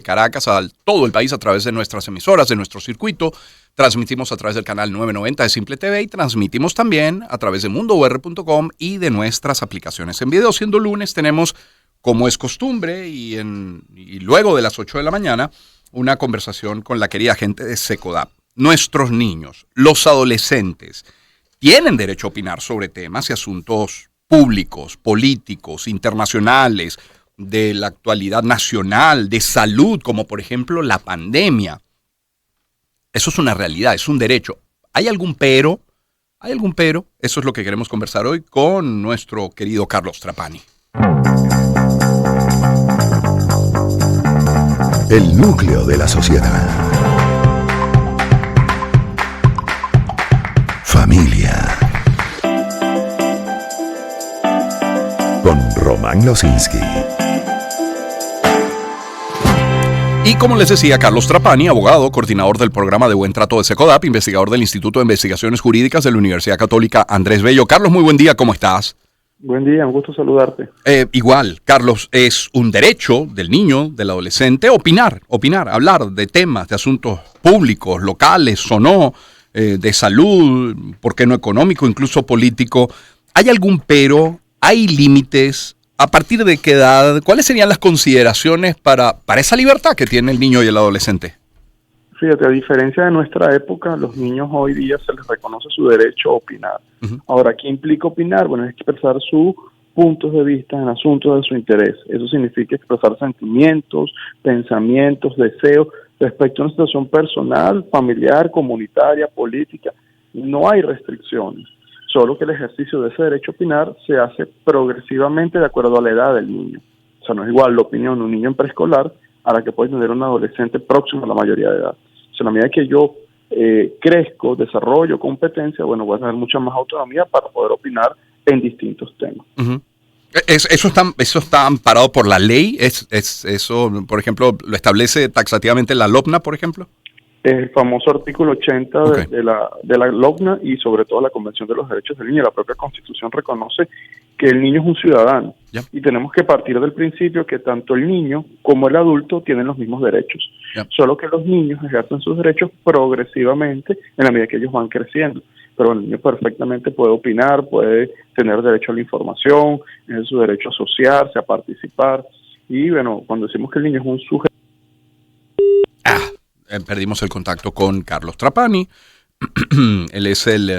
Caracas, a todo el país a través de nuestras emisoras, de nuestro circuito. Transmitimos a través del canal 990 de Simple TV y transmitimos también a través de mundour.com y de nuestras aplicaciones en video. Siendo lunes, tenemos, como es costumbre, y luego de las 8 de la mañana, una conversación con la querida gente de Secodap. Nuestros niños, los adolescentes, tienen derecho a opinar sobre temas y asuntos públicos, políticos, internacionales, de la actualidad nacional, de salud, como por ejemplo la pandemia. Eso es una realidad, es un derecho. ¿Hay algún pero? ¿Hay algún pero? Eso es lo que queremos conversar hoy con nuestro querido Carlos Trapani. El núcleo de la sociedad. Familia. Con Román Losinski. Y como les decía, Carlos Trapani, abogado, coordinador del programa de Buen Trato de Secodap, investigador del Instituto de Investigaciones Jurídicas de la Universidad Católica Andrés Bello. Carlos, muy buen día, ¿cómo estás? Buen día, un gusto saludarte. Igual, Carlos, es un derecho del niño, del adolescente, opinar, hablar de temas, de asuntos públicos, locales o no, de salud, ¿por qué no económico, incluso político? ¿Hay algún pero? ¿Hay límites? ¿A partir de qué edad? ¿Cuáles serían las consideraciones para esa libertad que tiene el niño y el adolescente? Fíjate, a diferencia de nuestra época, los niños hoy día se les reconoce su derecho a opinar. Uh-huh. Ahora, ¿qué implica opinar? Bueno, es expresar sus puntos de vista en asuntos de su interés. Eso significa expresar sentimientos, pensamientos, deseos respecto a una situación personal, familiar, comunitaria, política. No hay restricciones. Solo que el ejercicio de ese derecho a opinar se hace progresivamente de acuerdo a la edad del niño. O sea, no es igual la opinión de un niño en preescolar a la que puede tener un adolescente próximo a la mayoría de edad. O sea, a la medida que yo crezco, desarrollo competencia, bueno, voy a tener mucha más autonomía para poder opinar en distintos temas. Uh-huh. ¿Eso está amparado por la ley? ¿Eso, por ejemplo, lo establece taxativamente la LOPNA, por ejemplo? El famoso artículo 80 okay. de la LOPNA y sobre todo la Convención de los Derechos del Niño. La propia Constitución reconoce que el niño es un ciudadano y tenemos que partir del principio que tanto el niño como el adulto tienen los mismos derechos, solo que los niños ejercen sus derechos progresivamente en la medida que ellos van creciendo. Pero el niño perfectamente puede opinar, puede tener derecho a la información, es su derecho a asociarse, a participar. Y bueno, cuando decimos que el niño es un sujeto... Perdimos el contacto con Carlos Trapani. Él es el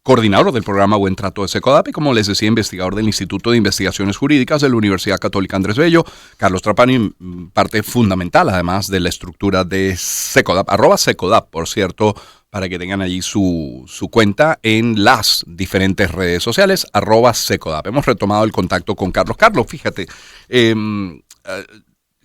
coordinador del programa Buen Trato de Secodap y, como les decía, investigador del Instituto de Investigaciones Jurídicas de la Universidad Católica Andrés Bello. Carlos Trapani, parte fundamental, además, de la estructura de Secodap, @Secodap, por cierto, para que tengan allí su cuenta en las diferentes redes sociales, @Secodap. Hemos retomado el contacto con Carlos. Carlos, fíjate,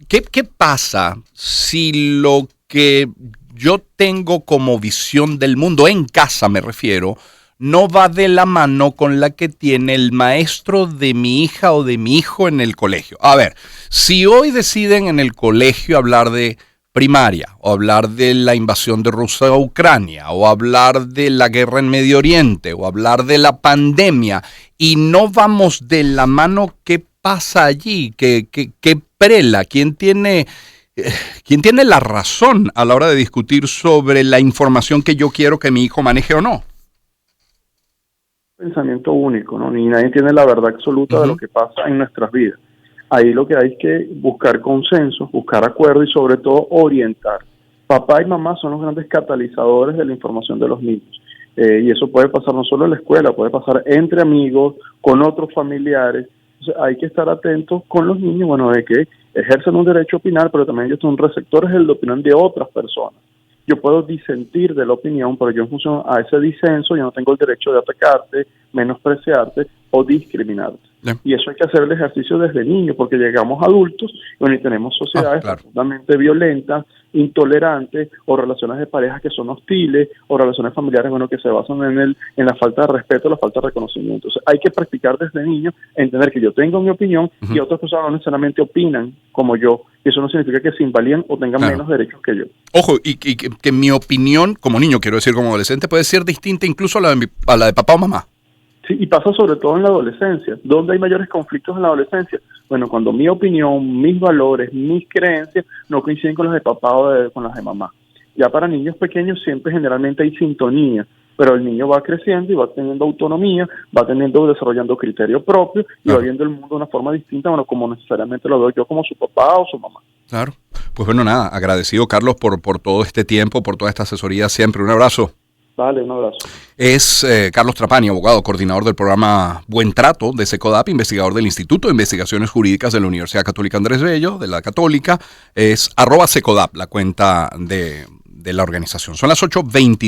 ¿qué pasa si lo que yo tengo como visión del mundo, en casa me refiero, no va de la mano con la que tiene el maestro de mi hija o de mi hijo en el colegio? A ver, si hoy deciden en el colegio hablar de primaria, o hablar de la invasión de Rusia a Ucrania, o hablar de la guerra en Medio Oriente, o hablar de la pandemia, y no vamos de la mano, ¿qué pasa allí? ¿Qué prela? ¿Quién tiene la razón a la hora de discutir sobre la información que yo quiero que mi hijo maneje o no? Pensamiento único, ¿no? Ni nadie tiene la verdad absoluta de lo que pasa en nuestras vidas. Ahí lo que hay es que buscar consenso, buscar acuerdo y sobre todo orientar. Papá y mamá son los grandes catalizadores de la información de los niños. Y eso puede pasar no solo en la escuela, puede pasar entre amigos, con otros familiares. Entonces, hay que estar atentos con los niños, bueno, de que ejercen un derecho a opinar, pero también ellos son receptores de la opinión de otras personas. Yo puedo disentir de la opinión, pero yo en función a ese disenso, yo no tengo el derecho de atacarte, menospreciarte o discriminarte. Y eso hay que hacer el ejercicio desde niño, porque llegamos adultos y tenemos sociedades profundamente violentas, intolerantes, o relaciones de pareja que son hostiles, o relaciones familiares que se basan en la falta de respeto, la falta de reconocimiento. Entonces, hay que practicar desde niño, entender que yo tengo mi opinión y otras personas no necesariamente opinan como yo. Y eso no significa que se invaliden o tengan menos derechos que yo. Ojo, y que mi opinión como niño, quiero decir como adolescente, puede ser distinta incluso a la de papá o mamá. Sí, y pasa sobre todo en la adolescencia. ¿Dónde hay mayores conflictos en la adolescencia? Bueno, cuando mi opinión, mis valores, mis creencias no coinciden con las de papá o con las de mamá. Ya para niños pequeños siempre generalmente hay sintonía, pero el niño va creciendo y va teniendo autonomía, desarrollando criterio propio y va viendo el mundo de una forma distinta, bueno, como necesariamente lo veo yo como su papá o su mamá. Claro. Pues bueno, nada, agradecido, Carlos, por todo este tiempo, por toda esta asesoría siempre. Un abrazo. Vale, un abrazo. Es Carlos Trapani, abogado, coordinador del programa Buen Trato de SECODAP, investigador del Instituto de Investigaciones Jurídicas de la Universidad Católica Andrés Bello, de la Católica. Es @SECODAP, la cuenta de la organización. Son las 8:20.